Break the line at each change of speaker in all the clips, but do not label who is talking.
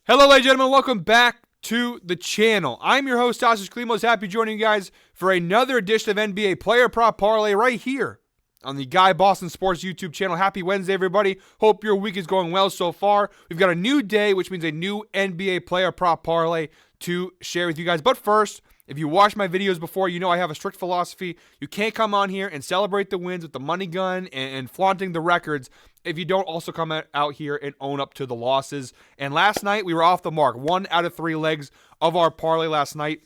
Hello, ladies and gentlemen. Welcome back to the channel. I'm your host, Tassos Klimos. Happy joining you guys for another edition of NBA Player Prop Parlay right here on the Guy Boston Sports YouTube channel. Happy Wednesday, everybody. Hope your week is going well so far. We've got a new day, which means a new NBA Player Prop Parlay to share with you guys. But first, if you watched my videos before, you know I have a strict philosophy. You can't come on here and celebrate the wins with the money gun and flaunting the records if you don't also come out here and own up to the losses. And last night, we were off the mark. 1 out of 3 legs of our parlay last night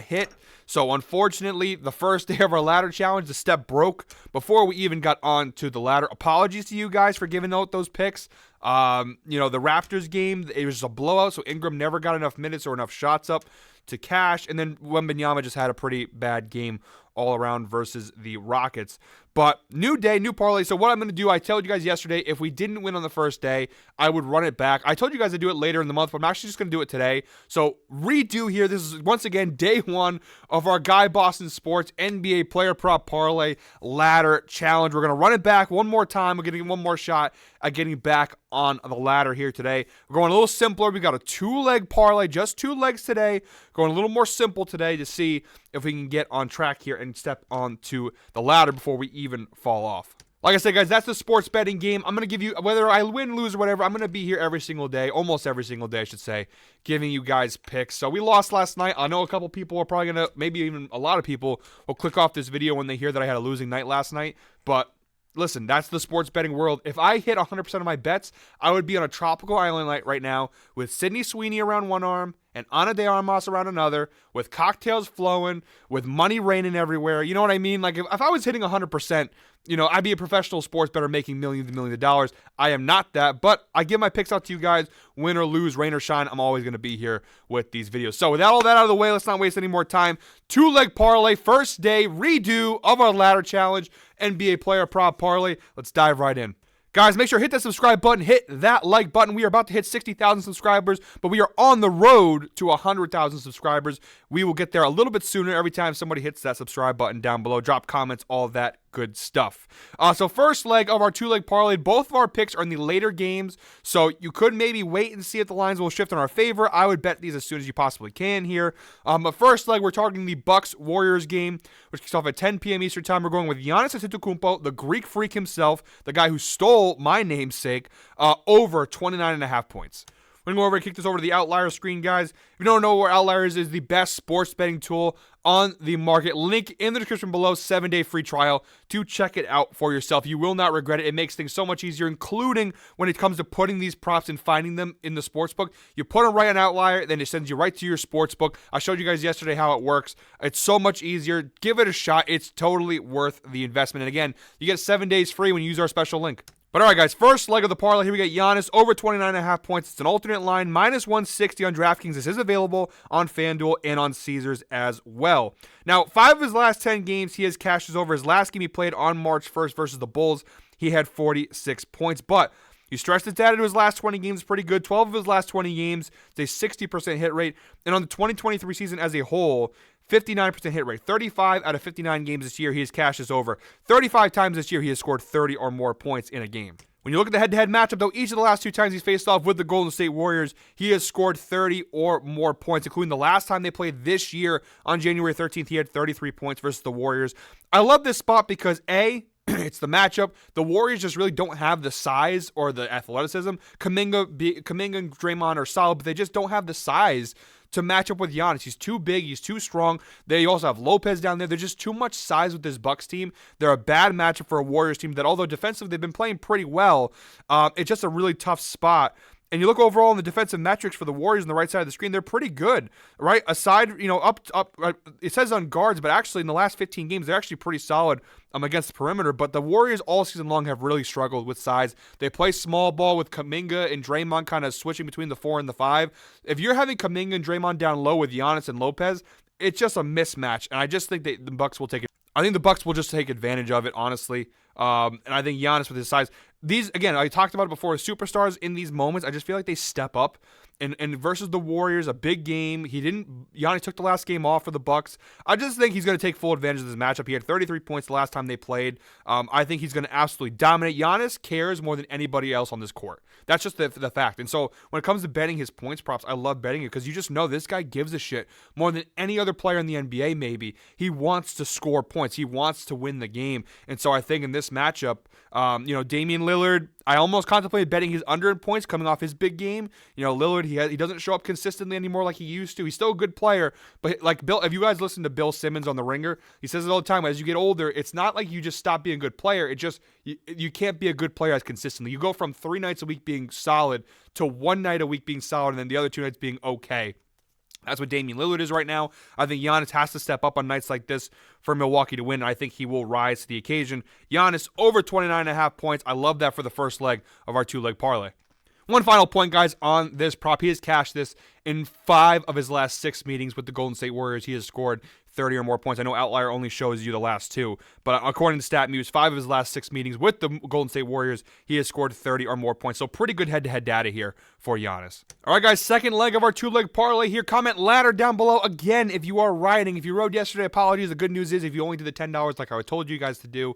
hit. So unfortunately, the first day of our ladder challenge, the step broke before we even got on to the ladder. Apologies to you guys for giving out those picks. The Raptors game, it was a blowout, so Ingram never got enough minutes or enough shots up to cash. And then Wembanyama just had a pretty bad game all around versus the Rockets. But new day, new parlay. So what I'm going to do, I told you guys yesterday, if we didn't win on the first day, I would run it back. I told you guys to do it later in the month, but I'm actually just going to do it today. So redo here. This is, once again, day one of our Guy Boston Sports NBA Player Prop Parlay Ladder Challenge. We're going to run it back one more time. We're getting one more shot at getting back on the ladder here today. We're going a little simpler. We got a 2-leg parlay, just 2 legs today. Going a little more simple today to see if we can get on track here and step onto the ladder before we even fall off. Like I said, guys, that's the sports betting game. I'm going to give you, whether I win, lose, or whatever, I'm going to be here every single day, almost every single day, I should say, giving you guys picks. So we lost last night. I know a couple people are probably going to, maybe even a lot of people will click off this video when they hear that I had a losing night last night. But listen, that's the sports betting world. If I hit 100% of my bets, I would be on a tropical island right now with Sydney Sweeney around one arm and Ana de Armas around another, with cocktails flowing, with money raining everywhere. You know what I mean? Like, if I was hitting 100%, I'd be a professional sports bettor making millions and millions of dollars. I am not that, but I give my picks out to you guys. Win or lose, rain or shine, I'm always going to be here with these videos. So with all that out of the way, let's not waste any more time. 2-leg parlay, first day redo of our ladder challenge, NBA Player Prop Parlay. Let's dive right in. Guys, make sure to hit that subscribe button, hit that like button. We are about to hit 60,000 subscribers, but we are on the road to 100,000 subscribers. We will get there a little bit sooner every time somebody hits that subscribe button down below. Drop comments, all of that good stuff. So first leg of our 2-leg parlay, both of our picks are in the later games, so you could maybe wait and see if the lines will shift in our favor. I would bet these as soon as you possibly can here. But first leg, we're targeting the Bucks-Warriors game, which kicks off at 10 p.m. Eastern time. We're going with Giannis Antetokounmpo, the Greek freak himself, the guy who stole my namesake, over 29.5 points. We're going to go over and kick this over to the Outlier screen, guys. If you don't know where Outliers is, the best sports betting tool on the market. Link in the description below, 7-day free trial to check it out for yourself. You will not regret it. It makes things so much easier, including when it comes to putting these props and finding them in the sportsbook. You put them right on Outlier, then it sends you right to your sportsbook. I showed you guys yesterday how it works. It's so much easier. Give it a shot. It's totally worth the investment. And again, you get 7 days free when you use our special link. But all right, guys, first leg of the parlay, here we get Giannis over 29.5 points. It's an alternate line, minus 160 on DraftKings. This is available on FanDuel and on Caesars as well. Now, 5 of his last 10 games, he has cashes over. His last game he played on March 1st versus the Bulls, he had 46 points. But you stretch this data to his last 20 games, pretty good. 12 of his last 20 games, it's a 60% hit rate. And on the 2023 season as a whole, 59% hit rate. 35 out of 59 games this year, he has cashes over. 35 times this year, he has scored 30 or more points in a game. When you look at the head-to-head matchup, though, each of the last 2 times he's faced off with the Golden State Warriors, he has scored 30 or more points, including the last time they played this year on January 13th, he had 33 points versus the Warriors. I love this spot because, A, it's the matchup. The Warriors just really don't have the size or the athleticism. Kuminga and Draymond are solid, but they just don't have the size to match up with Giannis. He's too big. He's too strong. They also have Lopez down there. There's just too much size with this Bucks team. They're a bad matchup for a Warriors team that, although defensively they've been playing pretty well, it's just a really tough spot. And you look overall in the defensive metrics for the Warriors on the right side of the screen, they're pretty good, right? Aside, up, it says on guards, but actually in the last 15 games, they're actually pretty solid against the perimeter. But the Warriors all season long have really struggled with size. They play small ball with Kuminga and Draymond kind of switching between the 4 and the 5. If you're having Kuminga and Draymond down low with Giannis and Lopez, it's just a mismatch. And I just think that the Bucks will take it. I think the Bucks will just take advantage of it, honestly. And I think Giannis with his size, these, again, I talked about it before, superstars in these moments, I just feel like they step up. And versus the Warriors, a big game. Giannis took the last game off for the Bucks. I just think he's going to take full advantage of this matchup. He had 33 points the last time they played. I think he's going to absolutely dominate. Giannis cares more than anybody else on this court. That's just the fact. And so when it comes to betting his points props, I love betting it because you just know this guy gives a shit more than any other player in the NBA maybe. He wants to score points. He wants to win the game. And so I think in this matchup, Damian Lillard, I almost contemplated betting his under in points coming off his big game. Lillard, he doesn't show up consistently anymore like he used to. He's still a good player, but like Bill, if you guys listen to Bill Simmons on The Ringer, he says it all the time. As you get older, it's not like you just stop being a good player. It just you can't be a good player as consistently. You go from 3 nights a week being solid to 1 night a week being solid, and then the other 2 nights being okay. That's what Damian Lillard is right now. I think Giannis has to step up on nights like this for Milwaukee to win. I think he will rise to the occasion. Giannis over 29.5 points. I love that for the first leg of our 2-leg parlay. One final point, guys, on this prop. He has cashed this in 5 of his last 6 meetings with the Golden State Warriors. He has scored 30 or more points. I know Outlier only shows you the last 2, but according to StatMuse, 5 of his last 6 meetings with the Golden State Warriors, he has scored 30 or more points. So pretty good head-to-head data here for Giannis. All right, guys, second leg of our 2-leg parlay here. Comment ladder down below. Again, if you are riding, if you rode yesterday, apologies. The good news is if you only did the $10 like I told you guys to do,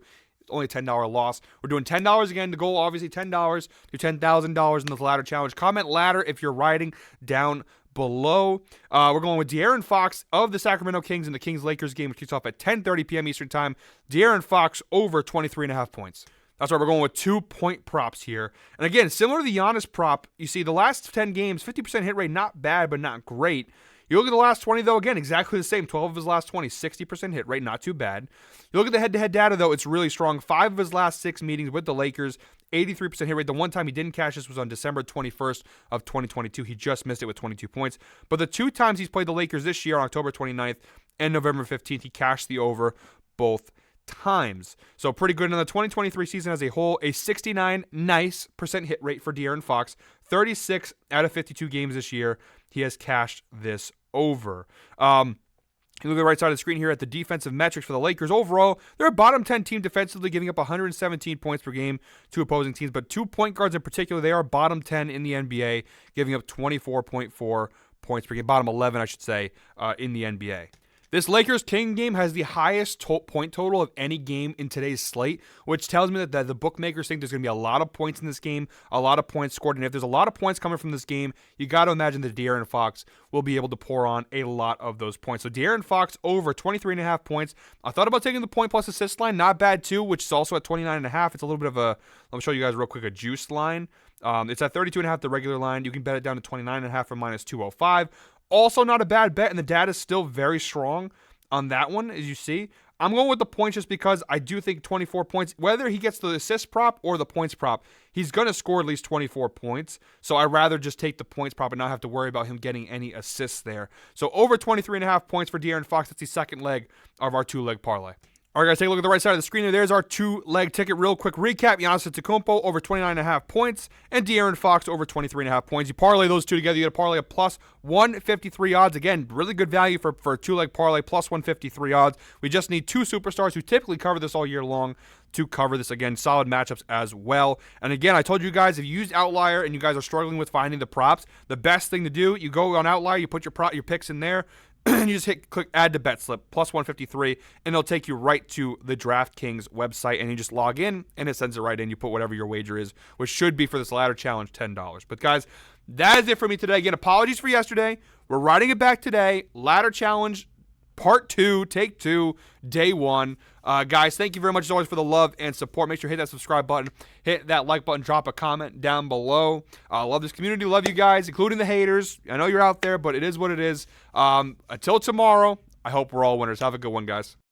only a $10 loss. We're doing $10 again. The goal, obviously, $10. Do $10,000 in this ladder challenge. Comment ladder if you're riding down below. We're going with De'Aaron Fox of the Sacramento Kings in the Kings-Lakers game, which kicks off at 10:30 p.m. Eastern Time. De'Aaron Fox over 23.5 points. That's right, we're going with 2-point props here. And again, similar to the Giannis prop, you see the last 10 games, 50% hit rate, not bad, but not great. You look at the last 20, though, again, exactly the same. 12 of his last 20, 60% hit rate, not too bad. You look at the head-to-head data, though, it's really strong. 5 of his last 6 meetings with the Lakers, 83% hit rate. The one time he didn't cash this was on December 21st of 2022. He just missed it with 22 points. But the 2 times he's played the Lakers this year, on October 29th and November 15th, he cashed the over both times. So pretty good in the 2023 season as a whole. A 69% hit rate for De'Aaron Fox. 36 out of 52 games this year, he has cashed this over. You look at the right side of the screen here at the defensive metrics for the Lakers. Overall, they're a bottom 10 team defensively, giving up 117 points per game to opposing teams. But 2 point guards in particular, they are bottom 10 in the NBA, giving up 24.4 points per game. Bottom 11, I should say, in the NBA. This Lakers-King game has the highest point total of any game in today's slate, which tells me that the bookmakers think there's going to be a lot of points in this game, a lot of points scored. And if there's a lot of points coming from this game, you got to imagine that De'Aaron Fox will be able to pour on a lot of those points. So De'Aaron Fox over 23.5 points. I thought about taking the point plus assist line. Not bad, too, which is also at 29.5. It's a little bit of a, let me show you guys real quick, a juice line. It's at 32.5, the regular line. You can bet it down to 29.5 for minus 205. Also not a bad bet, and the data is still very strong on that one, as you see. I'm going with the points just because I do think 24 points, whether he gets the assist prop or the points prop, he's going to score at least 24 points. So I'd rather just take the points prop and not have to worry about him getting any assists there. So over 23.5 points for De'Aaron Fox. That's the second leg of our 2-leg parlay. All right, guys, take a look at the right side of the screen. There's our 2-leg ticket. Real quick recap. Giannis Antetokounmpo over 29.5 points and De'Aaron Fox over 23.5 points. You parlay those two together, you get a parlay of plus 153 odds. Again, really good value for a 2-leg parlay, plus 153 odds. We just need 2 superstars who typically cover this all year long to cover this. Again, solid matchups as well. And again, I told you guys, if you use Outlier and you guys are struggling with finding the props, the best thing to do, you go on Outlier, you put your picks in there, and you just click add to bet slip, plus 153, and it'll take you right to the DraftKings website, and you just log in, and it sends it right in. You put whatever your wager is, which should be for this ladder challenge, $10. But guys, that is it for me today. Again, apologies for yesterday. We're riding it back today. Ladder challenge, part 2, take 2, day 1. Guys, thank you very much as always for the love and support. Make sure to hit that subscribe button, hit that like button, drop a comment down below. Love this community, love you guys, including the haters. I know you're out there, but it is what it is. Until tomorrow, I hope we're all winners. Have a good one, guys.